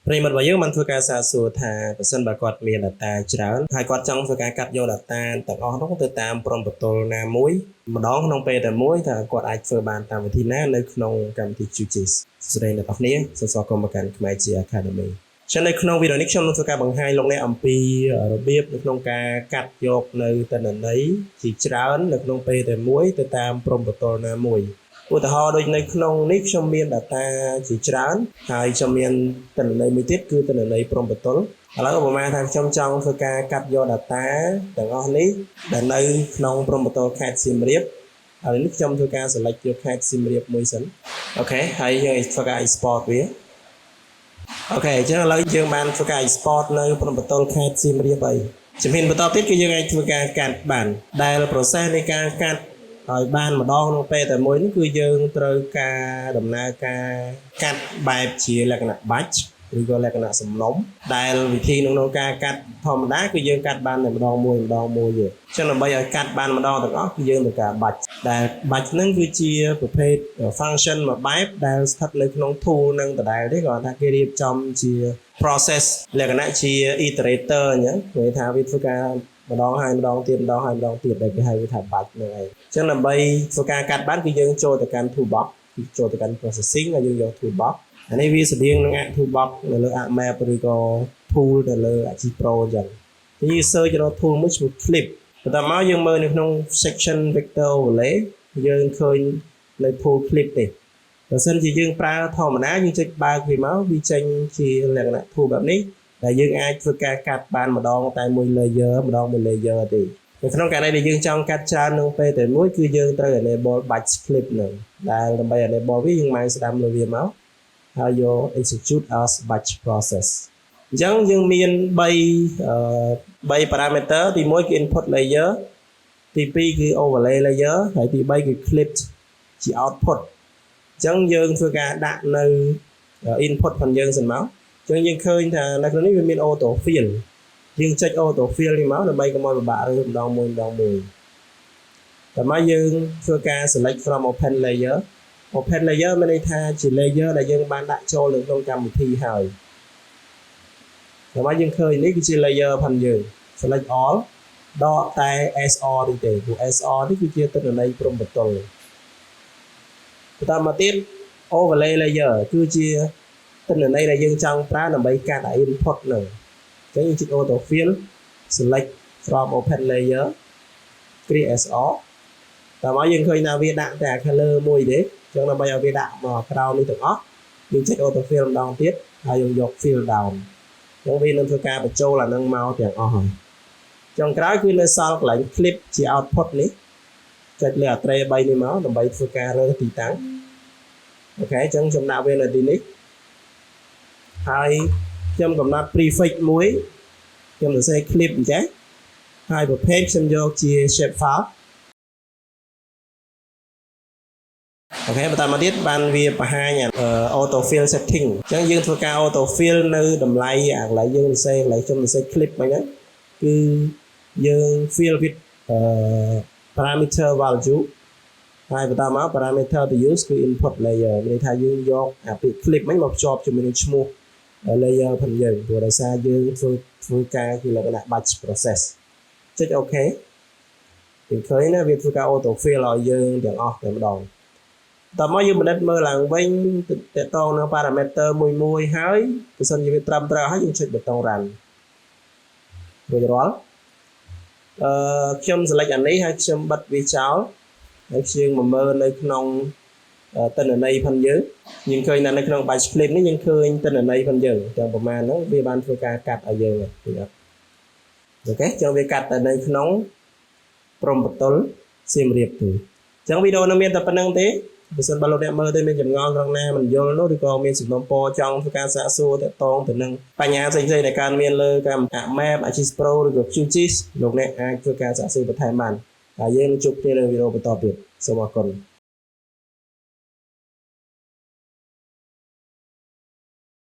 ប្រិមត្តរបស់យើងបានធ្វើការសាកសួរថាប្រសិនបើគាត់មាន data ច្រើនហើយគាត់ចង់ធ្វើការកាត់យក data ទាំងអស់នោះទៅតាមព្រំប្រទល់ណាមួយម្ដងក្នុងពេលតែមួយថាគាត់អាចធ្វើបានតាមវិធីណានៅក្នុងកម្មវិធី QGIS សួស្តីអ្នកនរគ្នាសូមស្វាគមន៍មកកាន់ខ្មែរជា Academy ចឹងនៅក្នុងវីដេអូនេះខ្ញុំនឹងធ្វើការបង្ហាញលោកអ្នកអំពីរបៀបនៅក្នុងការកាត់យកនៅទិន្នន័យជាច្រើននៅក្នុងពេលតែមួយទៅតាមព្រំប្រទល់ណាមួយឧទាហរណ៍ដូចនៅក្នុងនេះខ្ញុំមាន data ជាច្រើនហើយខ្ញុំមានទិន្នន័យមួយទៀតគឺទិន្នន័យព្រំប្រទល់ឥឡូវឧបមាថាខ្ញុំចង់ធ្វើការកាត់យក data ទាំងអស់នេះដែលនៅក្នុងព្រំប្រទល់ខេត្តសៀមរាបឥឡូវនេះខ្ញុំធ្វើការ select យកខេត្តសៀមរាបមួយសិនអូខេហើយយើងធ្វើការ export វាអូខេអញ្ចឹងឥឡូវយើងបានធ្វើការ export នៅព្រំប្រទល់ខេត្តសៀមរាបហើយជំហានបន្តទៀតគឺយើងអាចធ្វើការកាត់បានដែល process នៃការកាត់ហើយបានម្ដងក្នុងពេលតែមួយនេះគឺយើងត្រូវការដំណើរការកាត់បែបជាលក្ខណៈ batch ឬក៏លក្ខណៈសំណុំដែលវិធីក្នុងការកាត់ធម្មតាគឺយើងកាត់បានតែម្ដងមួយទេអញ្ចឹងដើម្បីឲ្យកាត់បានម្ដងទាំងអស់គឺយើងត្រូវការ batch ដែល batch ហ្នឹងគឺជាប្រភេទ function មួយបែបដែលស្ថិតនៅក្នុង tool នឹងដដែលទេគាត់ថាគេរៀបចំជា process លក្ខណៈជា iterator អញ្ចឹងគេថាវាធ្វើការម្ដងហើយម្ដងទៀតម្ដងហើយម្ដងទៀតដែលគេហៅថា batch ហ្នឹងឯងអញ្ចឹងដើម្បីធ្វើការកាត់បានគឺយើងចូលទៅកាន់ toolbox ចូលទៅកាន់ processing ហើយយើងយក toolbox អានេះវាស្តៀងនឹង toolbox នៅលើ map ឬក៏ tool នៅលើ Achieve Pro អញ្ចឹងយើង search រក tool មួយឈ្មោះ clip បន្ទាប់មកយើងមើលនៅក្នុង section vector overlay យើងឃើញនៅ tool clip នេះបើសិនជាយើងប្រើធម្មតាយើងចុចបើកវាមកវាចេញជាលក្ខណៈ tool បែបនេះដែលយើងអាចធ្វើការកាត់បានម្ដងតែមួយ layer ម្ដងមួយ layer ទេនៅក្នុងករណីដែលយើងចង់កាត់ច្រើនក្នុងពេលតែមួយគឺយើងត្រូវ enable batch clip នឹងដែលដើម្បី enable វាយើងមកស្ដាំលើវាមកហើយយក execute as batch process អញ្ចឹងយើងមាន3 parameter ទី1គឺ input layer ទី2គឺ overlay layer ហើយទី3គឺ clip ជា output អញ្ចឹងយើងធ្វើការដាក់នៅ input របស់យើងសិនមកអញ្ចឹងយើងឃើញថានៅក្នុងនេះវាមាន auto fill យើងចុច auto fill នេះមកដើម្បីកុំឲ្យពិបាករើសម្ដងមួយតែមកយើងធ្វើការ select from open layer open layer មានន័យថាជា layer ដែលយើងបានដាក់ចូលនៅក្នុងកម្មវិធីហើយតែមកយើងឃើញនេះគឺជា layer ផងយើង select all ដកតែ SR នេះទេព្រោះ SR នេះគឺជាទិន្នន័យព្រំប្រទល់បន្តមកទៀត overlay layer គឺជាទិន្នន័យដែលយើងចង់ប្រើដើម្បីកាត់ input ហ្នឹងអញ្ចឹងយើងចុច auto fill select from open layer create SR តែមកយើងឃើញថាវាដាក់តែ color មួយទេអញ្ចឹងដើម្បីឲ្យវាដាក់មកក្រោមនេះទាំងអស់យើងចុច auto fill ម្ដងទៀតហើយយើងយក fill down អញ្ចឹងវានឹងធ្វើការបញ្ចូលអានឹងមកទាំងអស់ហើយចុងក្រោយគឺនៅសល់កន្លែង clip ជា output នេះចុចលើអាត្រេ3នេះមកដើម្បីធ្វើការរើសទីតាំងអូខេអញ្ចឹងខ្ញុំដាក់វានៅទីនេះហើយខ្ញុំកំណត់ prefix មួយខ្ញុំសរសេរ clip អញ្ចឹងហើយប្រភេទខ្ញុំយកជា shape file អូខេបន្តមកទៀតបានវាបង្ហាញ auto fill setting អញ្ចឹងយើងធ្វើការ auto fill នៅតម្លៃអាកន្លែងយើងសរសេរកន្លែងខ្ញុំសរសេរ clip ហ្នឹងគឺយើង fill with parameter value ហើយបន្តមក parameter to use គឺ input layer មានន័យថាយើងយកអាពាក្យ clip ហ្នឹងមកភ្ជាប់ជាមួយនឹងឈ្មោះ layer ផងយើងព្រោះដោយសារយើងធ្វើការជាលក្ខណៈ batch process ចុច OK យើងឃើញណាវាធ្វើការ auto fill ឲ្យយើងទាំងអស់តែម្ដងតោះមកយើងពិនិត្យមើលឡើងវិញតកតងនឹង parameter មួយហើយបើសិនជាវាត្រឹមត្រូវហើយយើងចុចប៊ូតុង run រួចរាល់ខ្ញុំ select អានេះហើយខ្ញុំបិទវាចោលហើយយើងមកមើលនៅក្នុងទិន្នន័យផងយើងឃើញថានៅក្នុង batch clip នេះយើងឃើញទិន្នន័យផងយើងទាំងប្រមាណហ្នឹងវាបានធ្វើការកាត់ឲ្យយើងអូខេចឹងវាកាត់តែនៅក្នុងព្រំប្រទល់សៀមរាបទេអញ្ចឹងវីដេអូនេះមានតែប៉ុណ្្នឹងទេបើសិនបើលោកអ្នកមើលទៅមានចម្ងល់ត្រង់ណាមិនយល់នោះឬក៏មានសំណុំពរចង់ធ្វើការសាកសួរទាក់ទងទៅនឹងបញ្ហាផ្សេងៗដែលកើតមានលើកម្មវិធី Map Achieve Pro ឬក៏ QGIS លោកអ្នកអាចធ្វើការសាកសួរបន្ថែមបានហើយយើងនឹងជួបគ្នានៅវីដេអូបន្តទៀតសូមអរគុណ